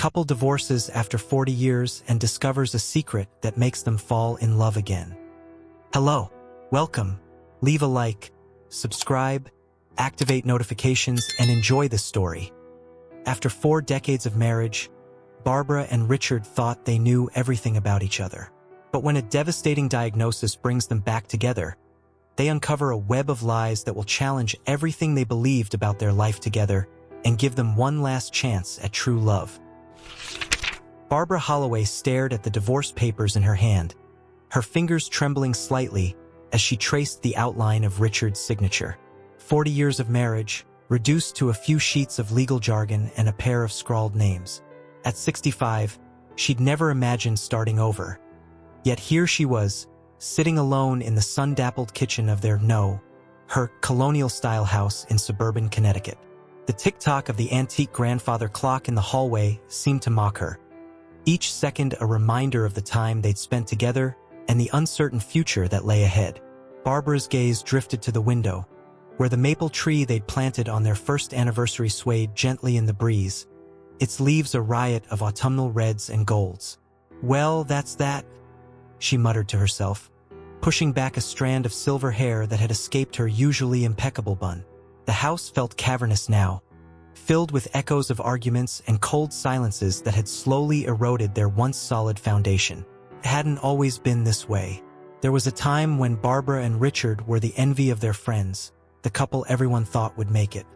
couple divorces after 40 years and discovers a secret that makes them fall in love again. Hello, welcome, leave a like, subscribe, activate notifications, and enjoy this story. After 4 decades of marriage, Barbara and Richard thought they knew everything about each other. But when a devastating diagnosis brings them back together, they uncover a web of lies that will challenge everything they believed about their life together and give them one last chance at true love. Barbara Holloway stared at the divorce papers in her hand, her fingers trembling slightly as she traced the outline of Richard's signature. 40 years of marriage, reduced to a few sheets of legal jargon and a pair of scrawled names. At 65, she'd never imagined starting over. Yet here she was, sitting alone in the sun-dappled kitchen of her colonial-style house in suburban Connecticut. The tick-tock of the antique grandfather clock in the hallway seemed to mock her, each second a reminder of the time they'd spent together and the uncertain future that lay ahead. Barbara's gaze drifted to the window, where the maple tree they'd planted on their first anniversary swayed gently in the breeze, its leaves a riot of autumnal reds and golds. "Well, that's that," she muttered to herself, pushing back a strand of silver hair that had escaped her usually impeccable bun. The house felt cavernous now, filled with echoes of arguments and cold silences that had slowly eroded their once solid foundation. It hadn't always been this way. There was a time when Barbara and Richard were the envy of their friends, the couple everyone thought would make it.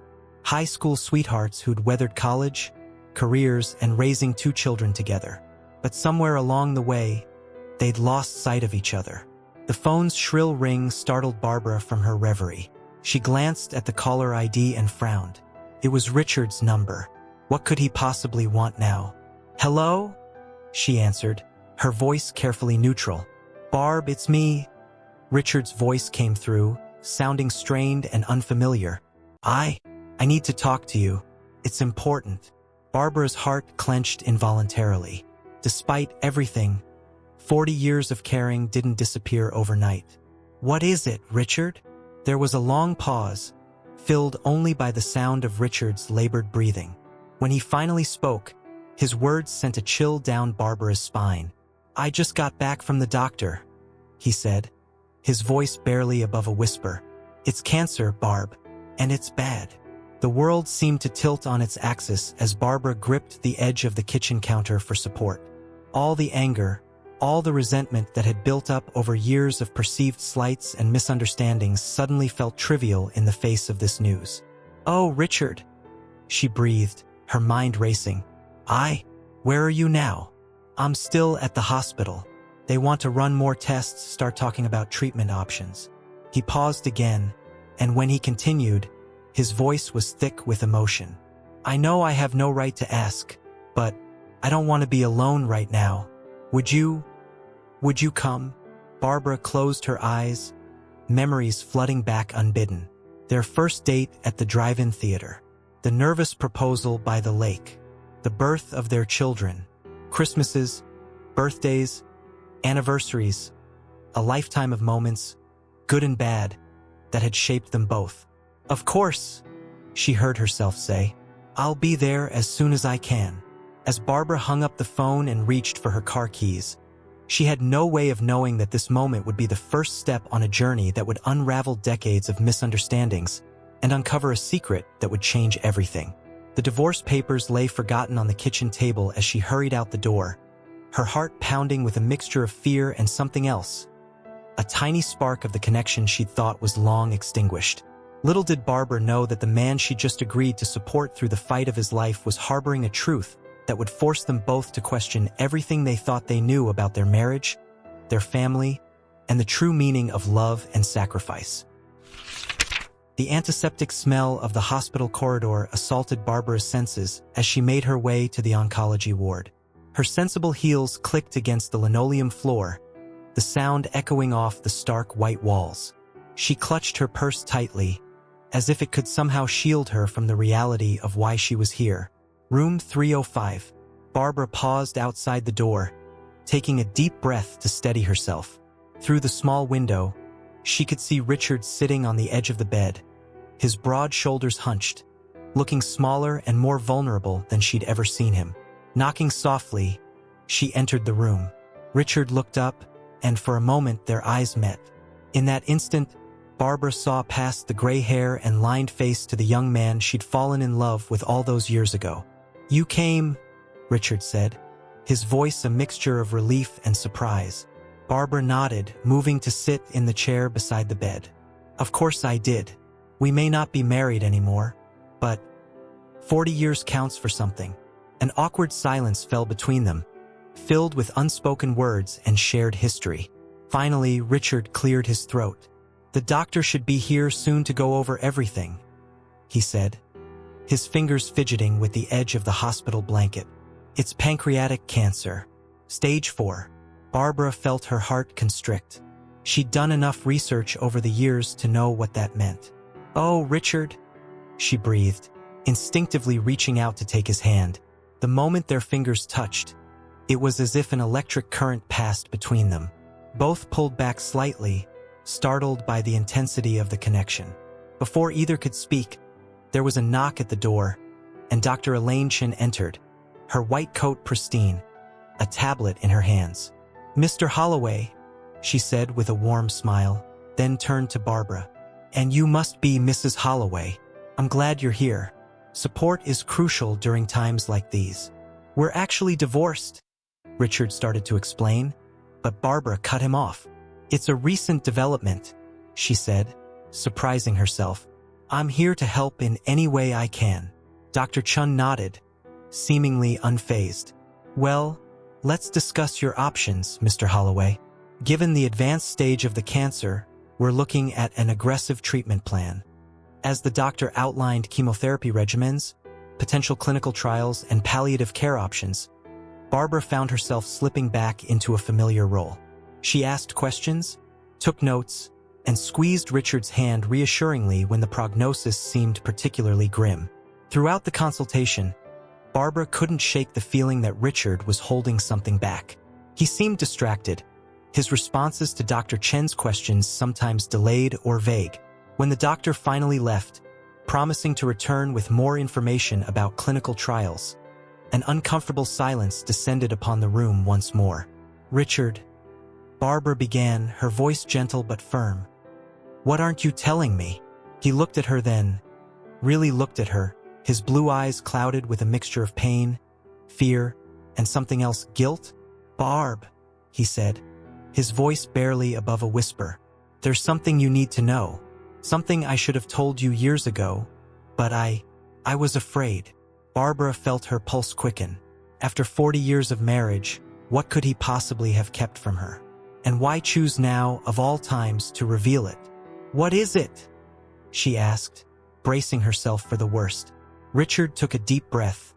High school sweethearts who'd weathered college, careers, and raising 2 children together. But somewhere along the way, they'd lost sight of each other. The phone's shrill ring startled Barbara from her reverie. She glanced at the caller ID and frowned. It was Richard's number. What could he possibly want now? "Hello?" she answered, her voice carefully neutral. "Barb, it's me." Richard's voice came through, sounding strained and unfamiliar. I need to talk to you. It's important." Barbara's heart clenched involuntarily. Despite everything, 40 years of caring didn't disappear overnight. "What is it, Richard?" There was a long pause, filled only by the sound of Richard's labored breathing. When he finally spoke, his words sent a chill down Barbara's spine. "I just got back from the doctor," he said, his voice barely above a whisper. "It's cancer, Barb, and it's bad." The world seemed to tilt on its axis as Barbara gripped the edge of the kitchen counter for support. All the anger, all the resentment that had built up over years of perceived slights and misunderstandings suddenly felt trivial in the face of this news. "Oh, Richard," she breathed, her mind racing. Where are you now?" "I'm still at the hospital. They want to run more tests, start talking about treatment options." He paused again, and when he continued, his voice was thick with emotion. "I know I have no right to ask, but I don't want to be alone right now. Would you come?" Barbara closed her eyes, memories flooding back unbidden. Their first date at the drive-in theater, the nervous proposal by the lake, the birth of their children, Christmases, birthdays, anniversaries, a lifetime of moments, good and bad, that had shaped them both. "Of course," she heard herself say. "I'll be there as soon as I can." As Barbara hung up the phone and reached for her car keys, she had no way of knowing that this moment would be the first step on a journey that would unravel decades of misunderstandings and uncover a secret that would change everything. The divorce papers lay forgotten on the kitchen table as she hurried out the door, her heart pounding with a mixture of fear and something else, a tiny spark of the connection she'd thought was long extinguished. Little did Barbara know that the man she just agreed to support through the fight of his life was harboring a truth that would force them both to question everything they thought they knew about their marriage, their family, and the true meaning of love and sacrifice. The antiseptic smell of the hospital corridor assaulted Barbara's senses as she made her way to the oncology ward. Her sensible heels clicked against the linoleum floor, the sound echoing off the stark white walls. She clutched her purse tightly, as if it could somehow shield her from the reality of why she was here. Room 305. Barbara paused outside the door, taking a deep breath to steady herself. Through the small window, she could see Richard sitting on the edge of the bed, his broad shoulders hunched, looking smaller and more vulnerable than she'd ever seen him. Knocking softly, she entered the room. Richard looked up, and for a moment their eyes met. In that instant, Barbara saw past the gray hair and lined face to the young man she'd fallen in love with all those years ago. "You came," Richard said, his voice a mixture of relief and surprise. Barbara nodded, moving to sit in the chair beside the bed. "Of course I did. We may not be married anymore, but 40 years counts for something." An awkward silence fell between them, filled with unspoken words and shared history. Finally, Richard cleared his throat. "The doctor should be here soon to go over everything," he said, his fingers fidgeting with the edge of the hospital blanket. "It's pancreatic cancer. Stage 4. Barbara felt her heart constrict. She'd done enough research over the years to know what that meant. "Oh, Richard," she breathed, instinctively reaching out to take his hand. The moment their fingers touched, it was as if an electric current passed between them. Both pulled back slightly, startled by the intensity of the connection. Before either could speak, there was a knock at the door, and Dr. Elaine Chen entered, her white coat pristine, a tablet in her hands. "Mr. Holloway," she said with a warm smile, then turned to Barbara. "And you must be Mrs. Holloway. I'm glad you're here. Support is crucial during times like these." "We're actually divorced," Richard started to explain, but Barbara cut him off. "It's a recent development," she said, surprising herself. "I'm here to help in any way I can." Dr. Chen nodded, seemingly unfazed. "Well, let's discuss your options, Mr. Holloway. Given the advanced stage of the cancer, we're looking at an aggressive treatment plan." As the doctor outlined chemotherapy regimens, potential clinical trials, and palliative care options, Barbara found herself slipping back into a familiar role. She asked questions, took notes, and squeezed Richard's hand reassuringly when the prognosis seemed particularly grim. Throughout the consultation, Barbara couldn't shake the feeling that Richard was holding something back. He seemed distracted, his responses to Dr. Chen's questions sometimes delayed or vague. When the doctor finally left, promising to return with more information about clinical trials, an uncomfortable silence descended upon the room once more. "Richard," Barbara began, her voice gentle but firm. "What aren't you telling me?" He looked at her then, really looked at her, his blue eyes clouded with a mixture of pain, fear, and something else, guilt. "Barb," he said, his voice barely above a whisper. "There's something you need to know. Something I should have told you years ago, but I was afraid." Barbara felt her pulse quicken. After 40 years of marriage, what could he possibly have kept from her? And why choose now, of all times, to reveal it? "What is it?" she asked, bracing herself for the worst. Richard took a deep breath,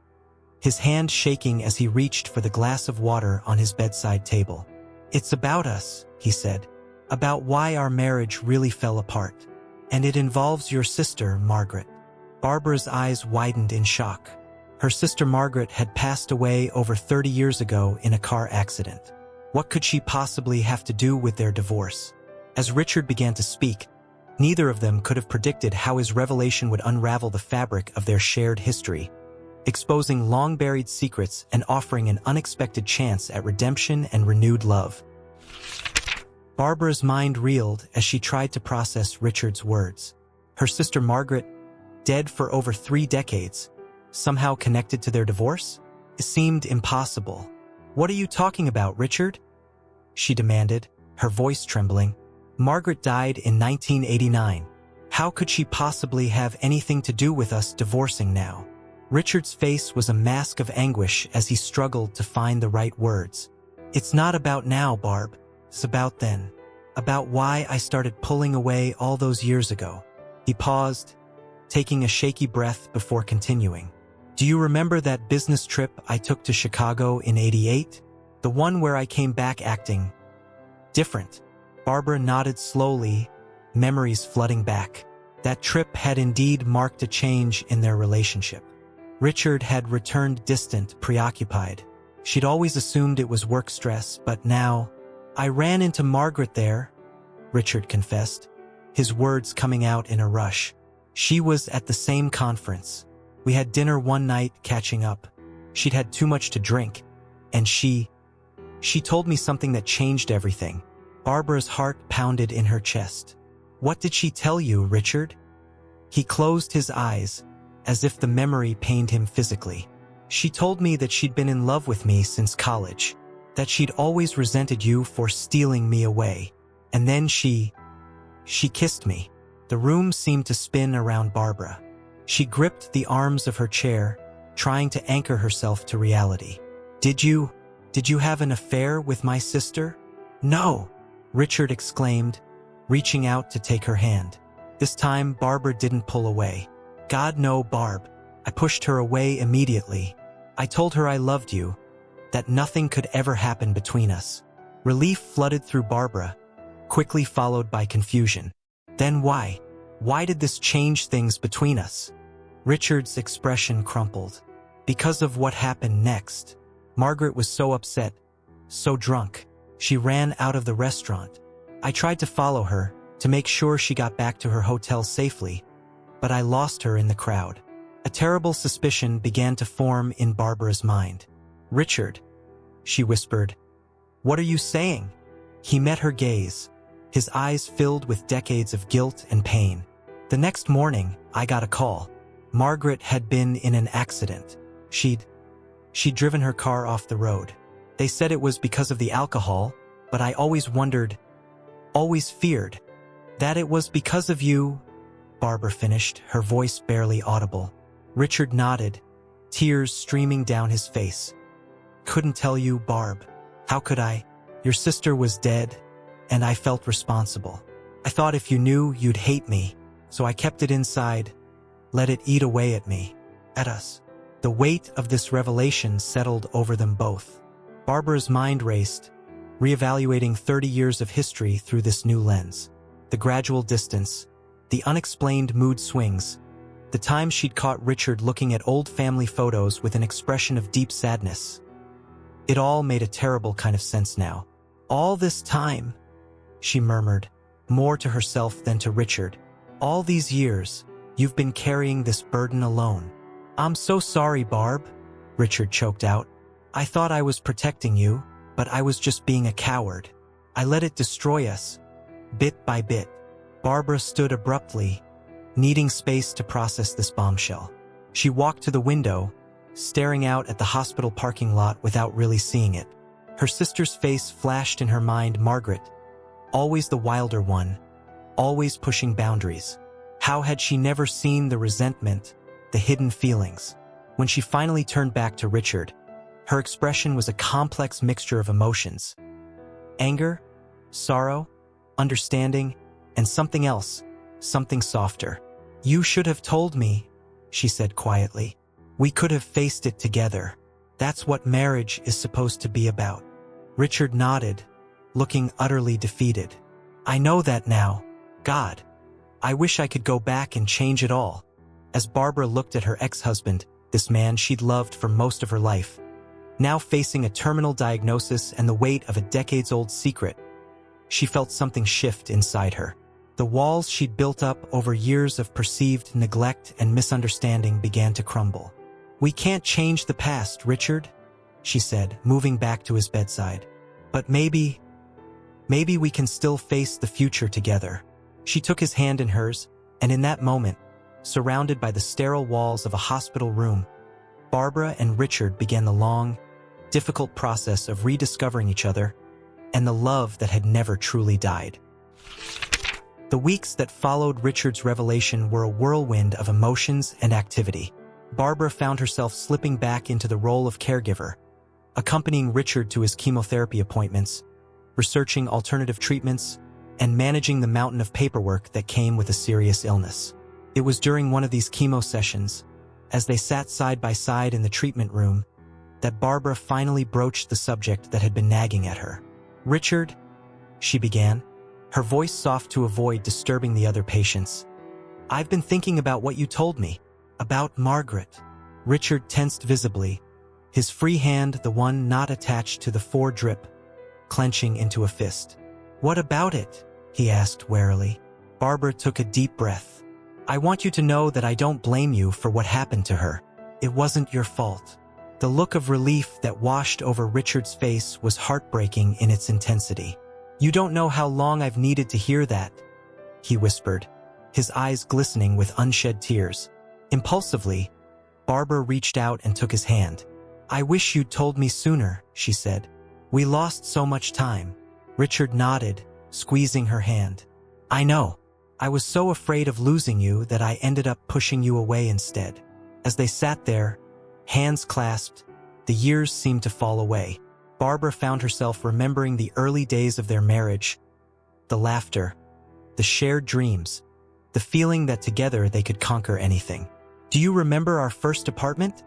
his hand shaking as he reached for the glass of water on his bedside table. "It's about us," he said, "about why our marriage really fell apart. And it involves your sister, Margaret." Barbara's eyes widened in shock. Her sister Margaret had passed away over 30 years ago in a car accident. What could she possibly have to do with their divorce? As Richard began to speak, neither of them could have predicted how his revelation would unravel the fabric of their shared history, exposing long-buried secrets and offering an unexpected chance at redemption and renewed love. Barbara's mind reeled as she tried to process Richard's words. Her sister Margaret, dead for over 3 decades, somehow connected to their divorce? It seemed impossible. "What are you talking about, Richard?" she demanded, her voice trembling. "Margaret died in 1989. How could she possibly have anything to do with us divorcing now?" Richard's face was a mask of anguish as he struggled to find the right words. "It's not about now, Barb. It's about then. About why I started pulling away all those years ago." He paused, taking a shaky breath before continuing. "Do you remember that business trip I took to Chicago in '88? The one where I came back acting different?" Barbara nodded slowly, memories flooding back. That trip had indeed marked a change in their relationship. Richard had returned distant, preoccupied. She'd always assumed it was work stress, but now, "I ran into Margaret there," Richard confessed, his words coming out in a rush. "She was at the same conference. We had dinner one night catching up. She'd had too much to drink, and she told me something that changed everything. Barbara's heart pounded in her chest. What did she tell you, Richard? He closed his eyes, as if the memory pained him physically. She told me that she'd been in love with me since college, that she'd always resented you for stealing me away, and then she kissed me. The room seemed to spin around Barbara. She gripped the arms of her chair, trying to anchor herself to reality. Did you have an affair with my sister? No, Richard exclaimed, reaching out to take her hand. This time, Barbara didn't pull away. God, no, Barb. I pushed her away immediately. I told her I loved you, that nothing could ever happen between us. Relief flooded through Barbara, quickly followed by confusion. Then why? Why did this change things between us? Richard's expression crumpled. Because of what happened next. Margaret was so upset, so drunk. She ran out of the restaurant. I tried to follow her, to make sure she got back to her hotel safely, but I lost her in the crowd. A terrible suspicion began to form in Barbara's mind. Richard, she whispered, what are you saying? He met her gaze, his eyes filled with decades of guilt and pain. The next morning, I got a call. Margaret had been in an accident. She'd driven her car off the road. They said it was because of the alcohol, but I always wondered, always feared, that it was because of you, Barbara finished, her voice barely audible. Richard nodded, tears streaming down his face. Couldn't tell you, Barb. How could I? Your sister was dead, and I felt responsible. I thought if you knew, you'd hate me, so I kept it inside, let it eat away at me, at us. The weight of this revelation settled over them both. Barbara's mind raced, reevaluating 30 years of history through this new lens. The gradual distance, the unexplained mood swings, the times she'd caught Richard looking at old family photos with an expression of deep sadness. It all made a terrible kind of sense now. All this time, she murmured, more to herself than to Richard. All these years, you've been carrying this burden alone. I'm so sorry, Barb, Richard choked out. I thought I was protecting you, but I was just being a coward. I let it destroy us, bit by bit. Barbara stood abruptly, needing space to process this bombshell. She walked to the window, staring out at the hospital parking lot without really seeing it. Her sister's face flashed in her mind. Margaret, always the wilder one, always pushing boundaries. How had she never seen the resentment, the hidden feelings? When she finally turned back to Richard, her expression was a complex mixture of emotions. Anger, sorrow, understanding, and something else, something softer. You should have told me, she said quietly. We could have faced it together. That's what marriage is supposed to be about. Richard nodded, looking utterly defeated. I know that now. God, I wish I could go back and change it all. As Barbara looked at her ex-husband, this man she'd loved for most of her life, now facing a terminal diagnosis and the weight of a decades-old secret, she felt something shift inside her. The walls she'd built up over years of perceived neglect and misunderstanding began to crumble. We can't change the past, Richard, she said, moving back to his bedside. But maybe we can still face the future together. She took his hand in hers, and in that moment, surrounded by the sterile walls of a hospital room, Barbara and Richard began the long, difficult process of rediscovering each other and the love that had never truly died. The weeks that followed Richard's revelation were a whirlwind of emotions and activity. Barbara found herself slipping back into the role of caregiver, accompanying Richard to his chemotherapy appointments, researching alternative treatments, and managing the mountain of paperwork that came with a serious illness. It was during one of these chemo sessions, as they sat side by side in the treatment room, that Barbara finally broached the subject that had been nagging at her. Richard, she began, her voice soft to avoid disturbing the other patients. I've been thinking about what you told me, about Margaret. Richard tensed visibly, his free hand, the one not attached to the foredrip, clenching into a fist. What about it? He asked warily. Barbara took a deep breath. I want you to know that I don't blame you for what happened to her. It wasn't your fault. The look of relief that washed over Richard's face was heartbreaking in its intensity. "You don't know how long I've needed to hear that," he whispered, his eyes glistening with unshed tears. Impulsively, Barbara reached out and took his hand. "I wish you'd told me sooner," she said. "We lost so much time." Richard nodded, squeezing her hand. "I know. I was so afraid of losing you that I ended up pushing you away instead." As they sat there, hands clasped, the years seemed to fall away. Barbara found herself remembering the early days of their marriage, the laughter, the shared dreams, the feeling that together they could conquer anything. "Do you remember our first apartment?"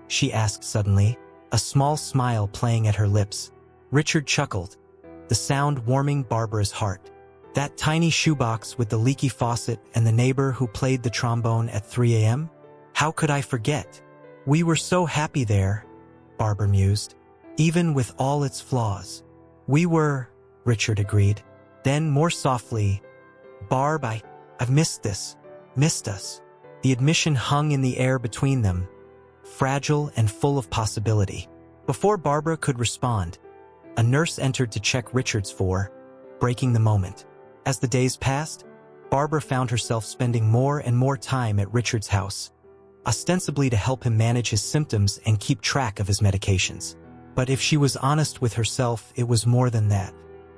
she asked suddenly, a small smile playing at her lips. Richard chuckled, the sound warming Barbara's heart. "That tiny shoebox with the leaky faucet and the neighbor who played the trombone at 3 a.m.? How could I forget? We were so happy there," Barbara mused, "even with all its flaws." "We were," Richard agreed. Then, more softly, "Barb, I've missed this. Missed us." The admission hung in the air between them, fragile and full of possibility. Before Barbara could respond, a nurse entered to check Richard's for, breaking the moment. As the days passed, Barbara found herself spending more and more time at Richard's house, ostensibly to help him manage his symptoms and keep track of his medications. But if she was honest with herself, it was more than that.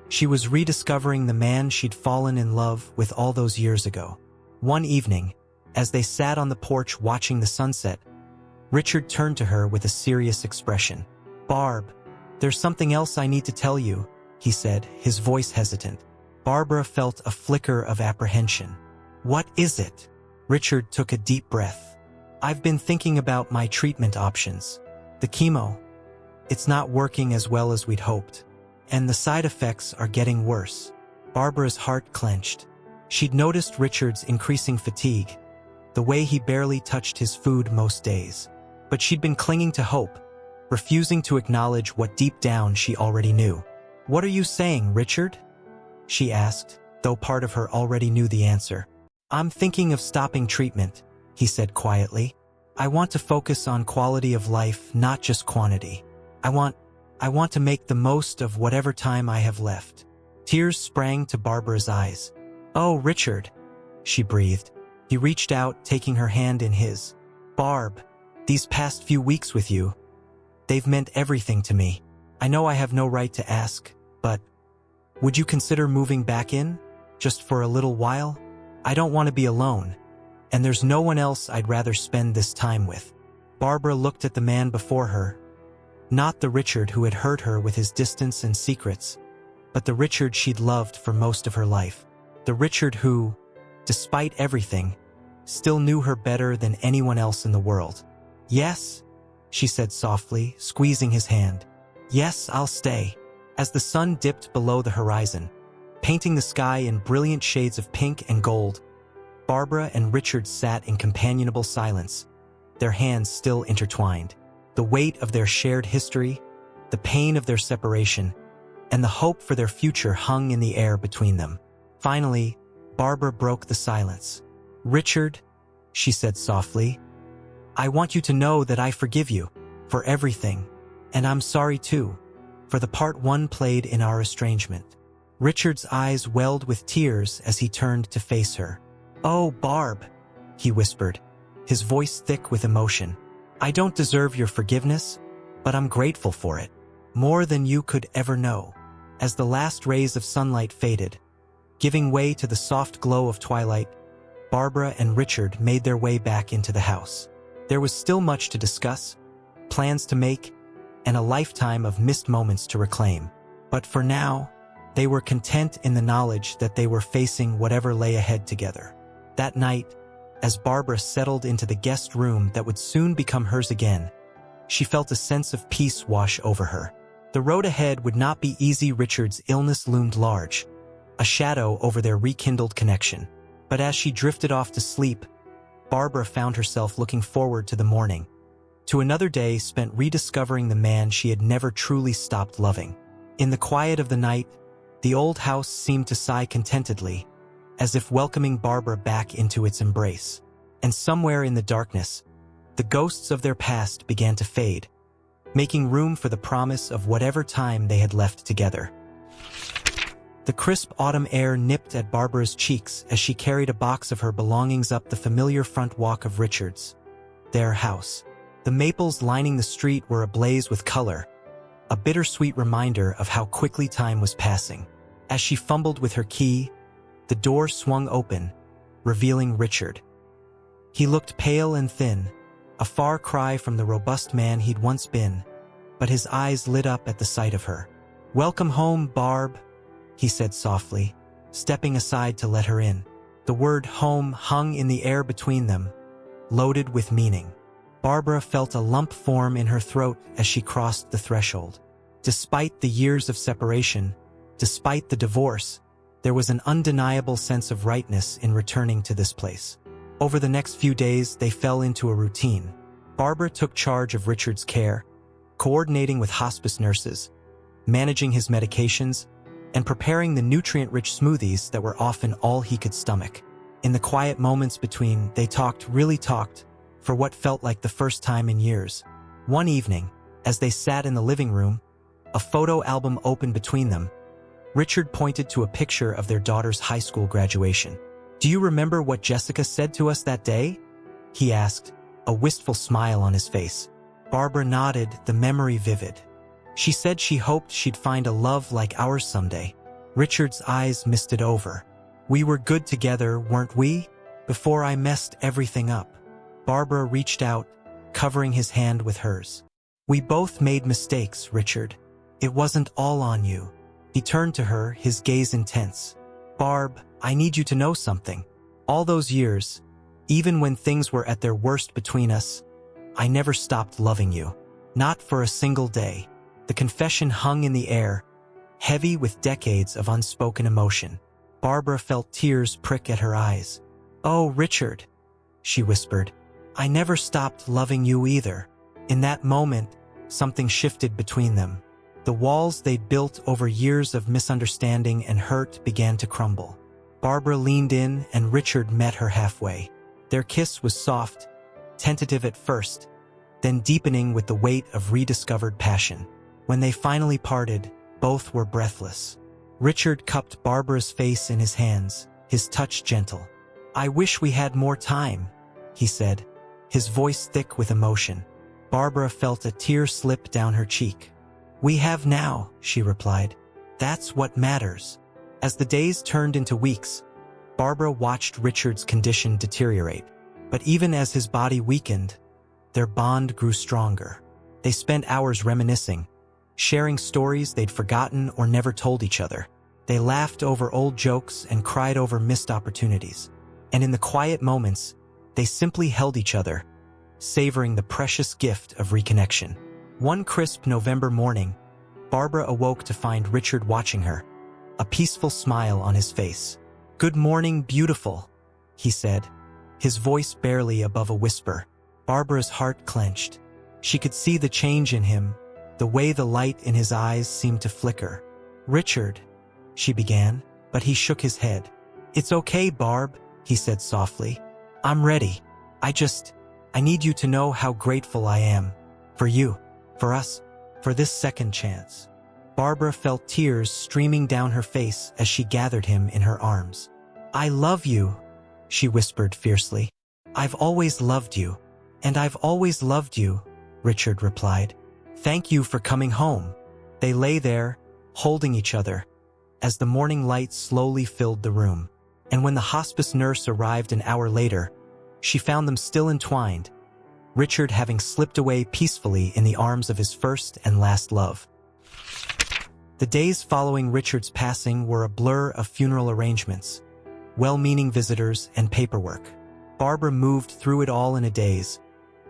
She was rediscovering the man she'd fallen in love with all those years ago. One evening, as they sat on the porch watching the sunset, Richard turned to her with a serious expression. "Barb, there's something else I need to tell you," he said, his voice hesitant. Barbara felt a flicker of apprehension. "What is it?" Richard took a deep breath. "I've been thinking about my treatment options. The chemo. It's not working as well as we'd hoped. And the side effects are getting worse." Barbara's heart clenched. She'd noticed Richard's increasing fatigue, the way he barely touched his food most days. But she'd been clinging to hope, refusing to acknowledge what deep down she already knew. "What are you saying, Richard?" she asked, though part of her already knew the answer. "I'm thinking of stopping treatment," he said quietly. "I want to focus on quality of life, not just quantity. I want to make the most of whatever time I have left." Tears sprang to Barbara's eyes. "Oh, Richard," she breathed. He reached out, taking her hand in his. "Barb, these past few weeks with you, they've meant everything to me. I know I have no right to ask, but would you consider moving back in, just for a little while? I don't want to be alone, and there's no one else I'd rather spend this time with." Barbara looked at the man before her, not the Richard who had hurt her with his distance and secrets, but the Richard she'd loved for most of her life. The Richard who, despite everything, still knew her better than anyone else in the world. "Yes," she said softly, squeezing his hand. "Yes, I'll stay." As the sun dipped below the horizon, painting the sky in brilliant shades of pink and gold, Barbara and Richard sat in companionable silence, their hands still intertwined. The weight of their shared history, the pain of their separation, and the hope for their future hung in the air between them. Finally, Barbara broke the silence. "Richard," she said softly, "I want you to know that I forgive you for everything, and I'm sorry too, for the part one played in our estrangement." Richard's eyes welled with tears as he turned to face her. "Oh, Barb," he whispered, his voice thick with emotion. "I don't deserve your forgiveness, but I'm grateful for it, more than you could ever know." As the last rays of sunlight faded, giving way to the soft glow of twilight, Barbara and Richard made their way back into the house. There was still much to discuss, plans to make, and a lifetime of missed moments to reclaim. But for now, they were content in the knowledge that they were facing whatever lay ahead together. That night, as Barbara settled into the guest room that would soon become hers again, she felt a sense of peace wash over her. The road ahead would not be easy. Richard's illness loomed large, a shadow over their rekindled connection. But as she drifted off to sleep, Barbara found herself looking forward to the morning, to another day spent rediscovering the man she had never truly stopped loving. In the quiet of the night, the old house seemed to sigh contentedly, as if welcoming Barbara back into its embrace. And somewhere in the darkness, the ghosts of their past began to fade, making room for the promise of whatever time they had left together. The crisp autumn air nipped at Barbara's cheeks as she carried a box of her belongings up the familiar front walk of Richard's, their house. The maples lining the street were ablaze with color, a bittersweet reminder of how quickly time was passing. As she fumbled with her key, the door swung open, revealing Richard. He looked pale and thin, a far cry from the robust man he'd once been, but his eyes lit up at the sight of her. "Welcome home, Barb," he said softly, stepping aside to let her in. The word home hung in the air between them, loaded with meaning. Barbara felt a lump form in her throat as she crossed the threshold. Despite the years of separation, despite the divorce, there was an undeniable sense of rightness in returning to this place. Over the next few days, they fell into a routine. Barbara took charge of Richard's care, coordinating with hospice nurses, managing his medications, and preparing the nutrient-rich smoothies that were often all he could stomach. In the quiet moments between, they really talked, for what felt like the first time in years. One evening, as they sat in the living room, a photo album opened between them. Richard pointed to a picture of their daughter's high school graduation. "Do you remember what Jessica said to us that day?" he asked, a wistful smile on his face. Barbara nodded, the memory vivid. "She said she hoped she'd find a love like ours someday." Richard's eyes misted over. "We were good together, weren't we? Before I messed everything up." Barbara reached out, covering his hand with hers. "We both made mistakes, Richard. It wasn't all on you." He turned to her, his gaze intense. "Barb, I need you to know something. All those years, even when things were at their worst between us, I never stopped loving you. Not for a single day." The confession hung in the air, heavy with decades of unspoken emotion. Barbara felt tears prick at her eyes. "Oh, Richard," she whispered, "I never stopped loving you either." In that moment, something shifted between them. The walls they'd built over years of misunderstanding and hurt began to crumble. Barbara leaned in and Richard met her halfway. Their kiss was soft, tentative at first, then deepening with the weight of rediscovered passion. When they finally parted, both were breathless. Richard cupped Barbara's face in his hands, his touch gentle. "I wish we had more time," he said, his voice thick with emotion. Barbara felt a tear slip down her cheek. "We have now," she replied. "That's what matters." As the days turned into weeks, Barbara watched Richard's condition deteriorate. But even as his body weakened, their bond grew stronger. They spent hours reminiscing, sharing stories they'd forgotten or never told each other. They laughed over old jokes and cried over missed opportunities. And in the quiet moments, they simply held each other, savoring the precious gift of reconnection. One crisp November morning, Barbara awoke to find Richard watching her, a peaceful smile on his face. "Good morning, beautiful," he said, his voice barely above a whisper. Barbara's heart clenched. She could see the change in him, the way the light in his eyes seemed to flicker. "Richard," she began, but he shook his head. "It's okay, Barb," he said softly. "I'm ready. I need you to know how grateful I am. For you, for us, for this second chance." Barbara felt tears streaming down her face as she gathered him in her arms. "I love you," she whispered fiercely. "I've always loved you. And I've always loved you," Richard replied. "Thank you for coming home." They lay there, holding each other, as the morning light slowly filled the room. And when the hospice nurse arrived an hour later, she found them still entwined, Richard having slipped away peacefully in the arms of his first and last love. The days following Richard's passing were a blur of funeral arrangements, well-meaning visitors, and paperwork. Barbara moved through it all in a daze,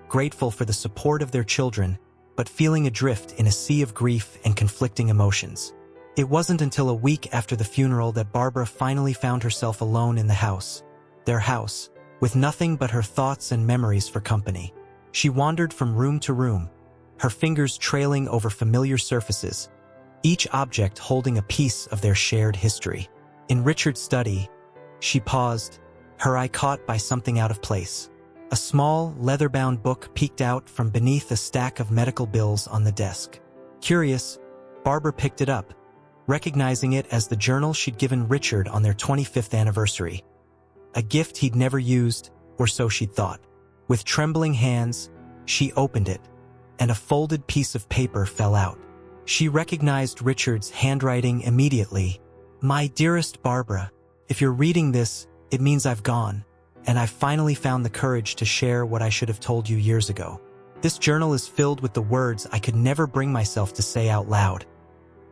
grateful for the support of their children, but feeling adrift in a sea of grief and conflicting emotions. It wasn't until a week after the funeral that Barbara finally found herself alone in the house, their house, with nothing but her thoughts and memories for company. She wandered from room to room, her fingers trailing over familiar surfaces, each object holding a piece of their shared history. In Richard's study, she paused, her eye caught by something out of place. A small, leather-bound book peeked out from beneath a stack of medical bills on the desk. Curious, Barbara picked it up, recognizing it as the journal she'd given Richard on their 25th anniversary. A gift he'd never used, or so she'd thought. With trembling hands, she opened it, and a folded piece of paper fell out. She recognized Richard's handwriting immediately. "My dearest Barbara, if you're reading this, it means I've gone, and I've finally found the courage to share what I should have told you years ago. This journal is filled with the words I could never bring myself to say out loud.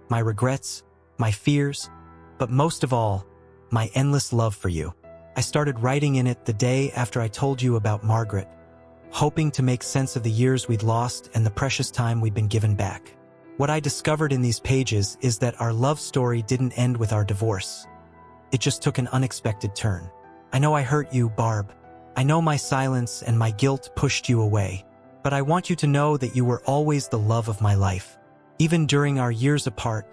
My regrets, my fears, but most of all, my endless love for you. I started writing in it the day after I told you about Margaret, hoping to make sense of the years we'd lost and the precious time we'd been given back. What I discovered in these pages is that our love story didn't end with our divorce. It just took an unexpected turn. I know I hurt you, Barb. I know my silence and my guilt pushed you away. But I want you to know that you were always the love of my life. Even during our years apart,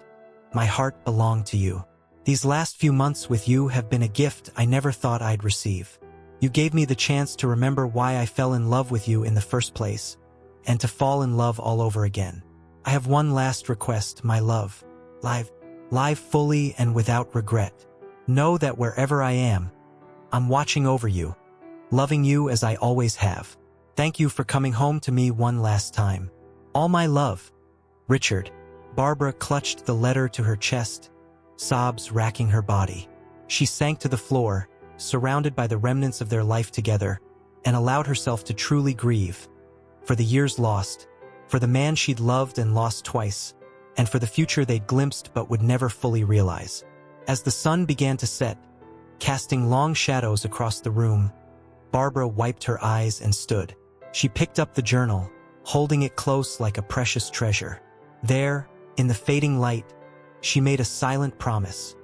my heart belonged to you. These last few months with you have been a gift I never thought I'd receive. You gave me the chance to remember why I fell in love with you in the first place, and to fall in love all over again. I have one last request, my love. Live fully and without regret. Know that wherever I am, I'm watching over you, loving you as I always have. Thank you for coming home to me one last time. All my love, Richard." Barbara clutched the letter to her chest, sobs racking her body. She sank to the floor, surrounded by the remnants of their life together, and allowed herself to truly grieve. For the years lost, for the man she'd loved and lost twice, and for the future they'd glimpsed but would never fully realize. As the sun began to set, casting long shadows across the room, Barbara wiped her eyes and stood. She picked up the journal, holding it close like a precious treasure. There, in the fading light, she made a silent promise.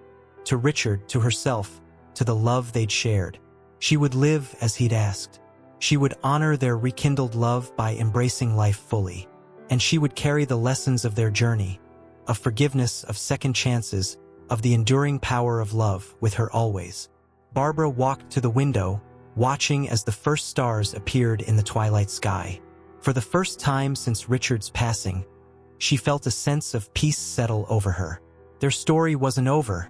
To Richard, to herself, to the love they'd shared. She would live as he'd asked. She would honor their rekindled love by embracing life fully. And she would carry the lessons of their journey, of forgiveness, of second chances, of the enduring power of love with her always. Barbara walked to the window, watching as the first stars appeared in the twilight sky. For the first time since Richard's passing, she felt a sense of peace settle over her. Their story wasn't over,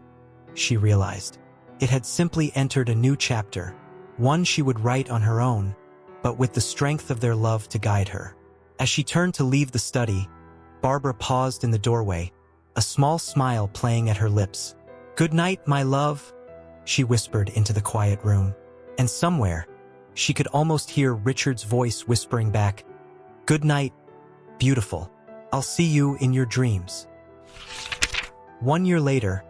she realized. It had simply entered a new chapter, one she would write on her own, but with the strength of their love to guide her. As she turned to leave the study, Barbara paused in the doorway, a small smile playing at her lips. "Good night, my love," she whispered into the quiet room. And somewhere, she could almost hear Richard's voice whispering back, "Good night, beautiful. I'll see you in your dreams." 1 year later,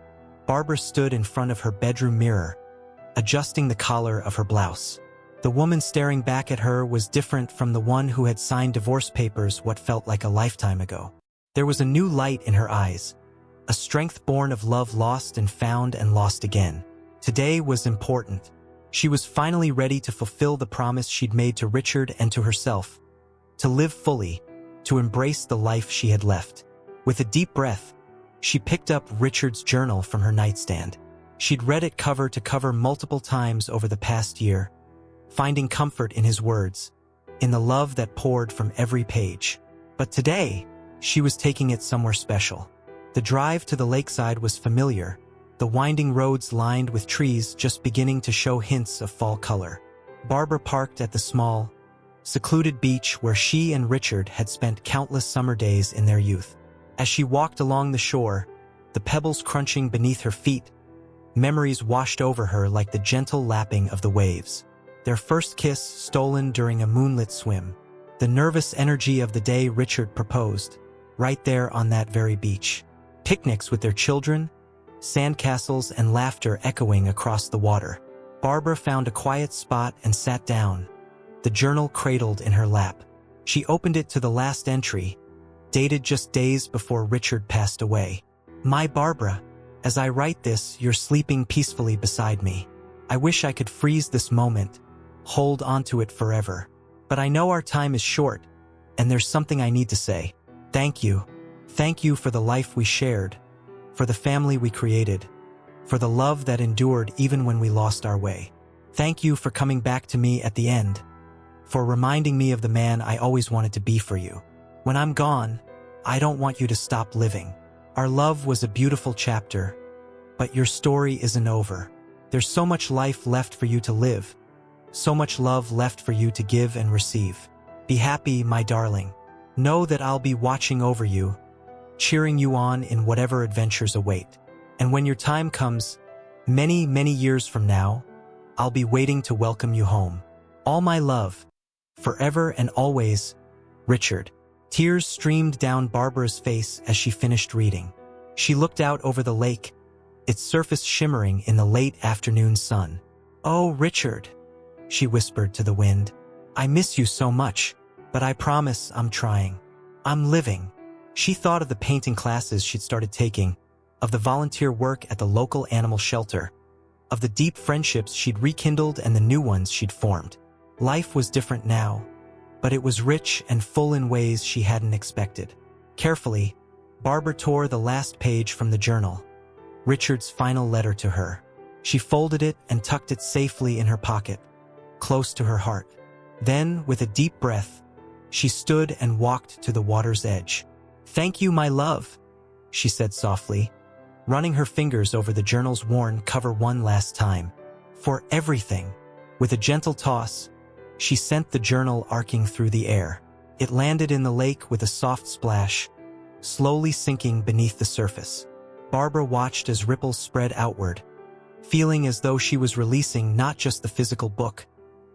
Barbara stood in front of her bedroom mirror, adjusting the collar of her blouse. The woman staring back at her was different from the one who had signed divorce papers what felt like a lifetime ago. There was a new light in her eyes, a strength born of love lost and found and lost again. Today was important. She was finally ready to fulfill the promise she'd made to Richard and to herself, to live fully, to embrace the life she had left. With a deep breath, she picked up Richard's journal from her nightstand. She'd read it cover to cover multiple times over the past year, finding comfort in his words, in the love that poured from every page. But today, she was taking it somewhere special. The drive to the lakeside was familiar, the winding roads lined with trees just beginning to show hints of fall color. Barbara parked at the small, secluded beach where she and Richard had spent countless summer days in their youth. As she walked along the shore, the pebbles crunching beneath her feet, memories washed over her like the gentle lapping of the waves. Their first kiss stolen during a moonlit swim. The nervous energy of the day Richard proposed, right there on that very beach. Picnics with their children, sandcastles and laughter echoing across the water. Barbara found a quiet spot and sat down, the journal cradled in her lap. She opened it to the last entry, dated just days before Richard passed away. "My Barbara, as I write this, you're sleeping peacefully beside me. I wish I could freeze this moment, hold onto it forever. But I know our time is short, and there's something I need to say. Thank you. Thank you for the life we shared, for the family we created, for the love that endured even when we lost our way. Thank you for coming back to me at the end, for reminding me of the man I always wanted to be for you. When I'm gone, I don't want you to stop living. Our love was a beautiful chapter, but your story isn't over. There's so much life left for you to live, so much love left for you to give and receive. Be happy, my darling. Know that I'll be watching over you, cheering you on in whatever adventures await. And when your time comes, many, many years from now, I'll be waiting to welcome you home. All my love, forever and always, Richard. Tears streamed down Barbara's face as she finished reading. She looked out over the lake, its surface shimmering in the late afternoon sun. "Oh, Richard," she whispered to the wind. "I miss you so much, but I promise I'm trying. I'm living." She thought of the painting classes she'd started taking, of the volunteer work at the local animal shelter, of the deep friendships she'd rekindled and the new ones she'd formed. Life was different now, but it was rich and full in ways she hadn't expected. Carefully, Barbara tore the last page from the journal, Richard's final letter to her. She folded it and tucked it safely in her pocket, close to her heart. Then, with a deep breath, she stood and walked to the water's edge. "Thank you, my love," she said softly, running her fingers over the journal's worn cover one last time. "For everything." With a gentle toss, she sent the journal arcing through the air. It landed in the lake with a soft splash, slowly sinking beneath the surface. Barbara watched as ripples spread outward, feeling as though she was releasing not just the physical book,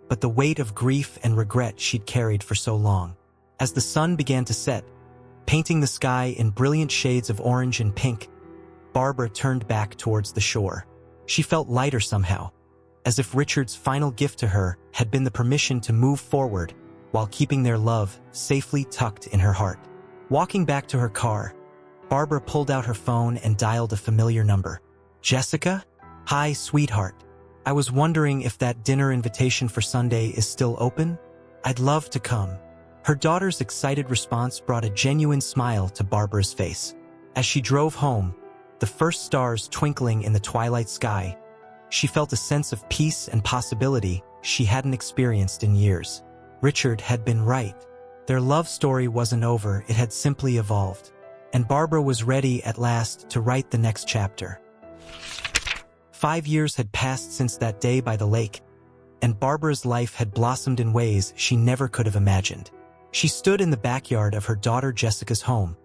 but the weight of grief and regret she'd carried for so long. As the sun began to set, painting the sky in brilliant shades of orange and pink, Barbara turned back towards the shore. She felt lighter somehow, as if Richard's final gift to her had been the permission to move forward while keeping their love safely tucked in her heart. Walking back to her car, Barbara pulled out her phone and dialed a familiar number. "Jessica? Hi, sweetheart. I was wondering if that dinner invitation for Sunday is still open? I'd love to come." Her daughter's excited response brought a genuine smile to Barbara's face. As she drove home, the first stars twinkling in the twilight sky, she felt a sense of peace and possibility she hadn't experienced in years. Richard had been right. Their love story wasn't over, it had simply evolved. And Barbara was ready at last to write the next chapter. 5 years had passed since that day by the lake, and Barbara's life had blossomed in ways she never could have imagined. She stood in the backyard of her daughter Jessica's home,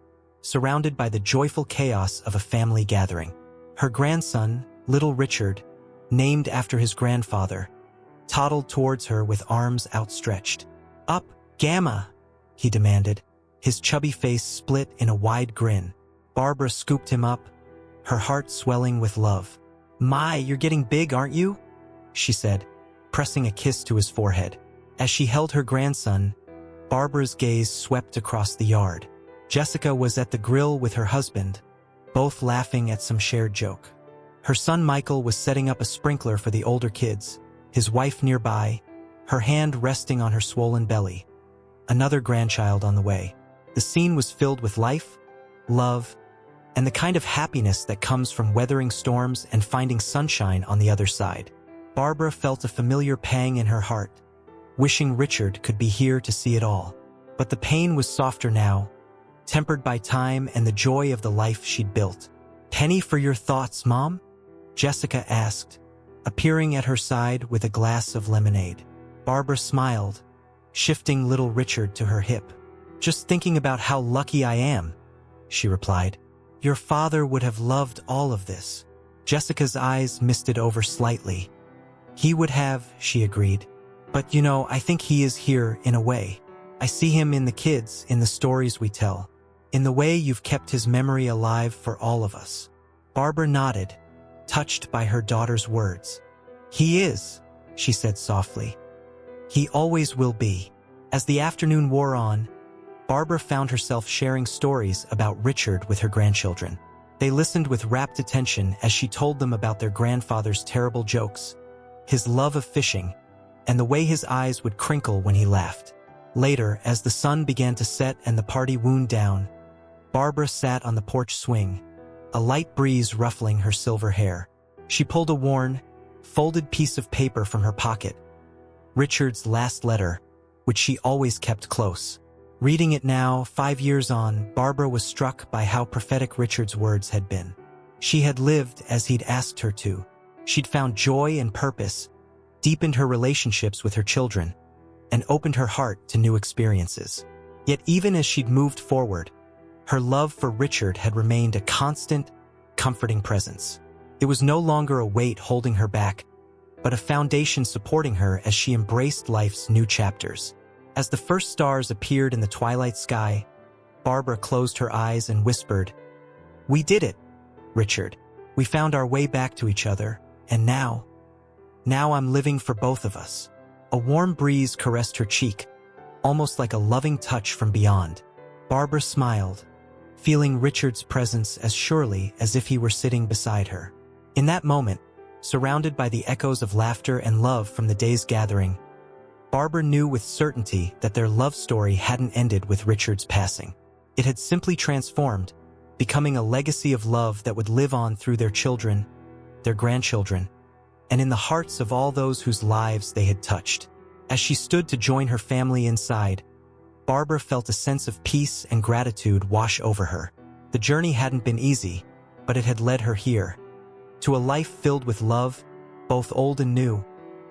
surrounded by the joyful chaos of a family gathering. Her grandson, little Richard, named after his grandfather, toddled towards her with arms outstretched. "Up, Gamma," he demanded, his chubby face split in a wide grin. Barbara scooped him up, her heart swelling with love. "My, you're getting big, aren't you?" she said, pressing a kiss to his forehead. As she held her grandson, Barbara's gaze swept across the yard. Jessica was at the grill with her husband, both laughing at some shared joke. Her son Michael was setting up a sprinkler for the older kids, his wife nearby, her hand resting on her swollen belly. Another grandchild on the way. The scene was filled with life, love, and the kind of happiness that comes from weathering storms and finding sunshine on the other side. Barbara felt a familiar pang in her heart, wishing Richard could be here to see it all. But the pain was softer now, tempered by time and the joy of the life she'd built. "Penny for your thoughts, Mom?" Jessica asked, appearing at her side with a glass of lemonade. Barbara smiled, shifting little Richard to her hip. "Just thinking about how lucky I am," she replied. "Your father would have loved all of this." Jessica's eyes misted over slightly. "He would have," she agreed. "But you know, I think he is here in a way. I see him in the kids, in the stories we tell, in the way you've kept his memory alive for all of us." Barbara nodded, touched by her daughter's words. "He is," she said softly. "He always will be." As the afternoon wore on, Barbara found herself sharing stories about Richard with her grandchildren. They listened with rapt attention as she told them about their grandfather's terrible jokes, his love of fishing, and the way his eyes would crinkle when he laughed. Later, as the sun began to set and the party wound down, Barbara sat on the porch swing, a light breeze ruffling her silver hair. She pulled a worn, folded piece of paper from her pocket. Richard's last letter, written in ink, lay on the table. Barbara opened it, reading the first line. "Dear Richard, which she always kept close. Reading it now, 5 years on, Barbara was struck by how prophetic Richard's words had been. She had lived as he'd asked her to. She'd found joy and purpose, deepened her relationships with her children, and opened her heart to new experiences. Yet even as she'd moved forward, her love for Richard had remained a constant, comforting presence. It was no longer a weight holding her back, but a foundation supporting her as she embraced life's new chapters. As the first stars appeared in the twilight sky, Barbara closed her eyes and whispered, "We did it, Richard. We found our way back to each other, and now I'm living for both of us." A warm breeze caressed her cheek, almost like a loving touch from beyond. Barbara smiled, feeling Richard's presence as surely as if he were sitting beside her. In that moment, surrounded by the echoes of laughter and love from the day's gathering, Barbara knew with certainty that their love story hadn't ended with Richard's passing. It had simply transformed, becoming a legacy of love that would live on through their children, their grandchildren, and in the hearts of all those whose lives they had touched. As she stood to join her family inside, Barbara felt a sense of peace and gratitude wash over her. The journey hadn't been easy, but it had led her here, to a life filled with love, both old and new,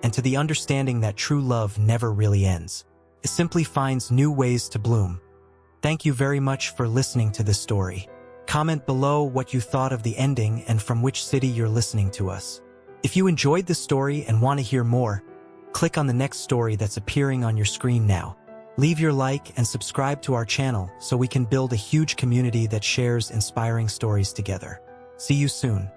and to the understanding that true love never really ends. It simply finds new ways to bloom. Thank you very much for listening to this story. Comment below what you thought of the ending and from which city you're listening to us. If you enjoyed this story and want to hear more, click on the next story that's appearing on your screen now. Leave your like and subscribe to our channel so we can build a huge community that shares inspiring stories together. See you soon.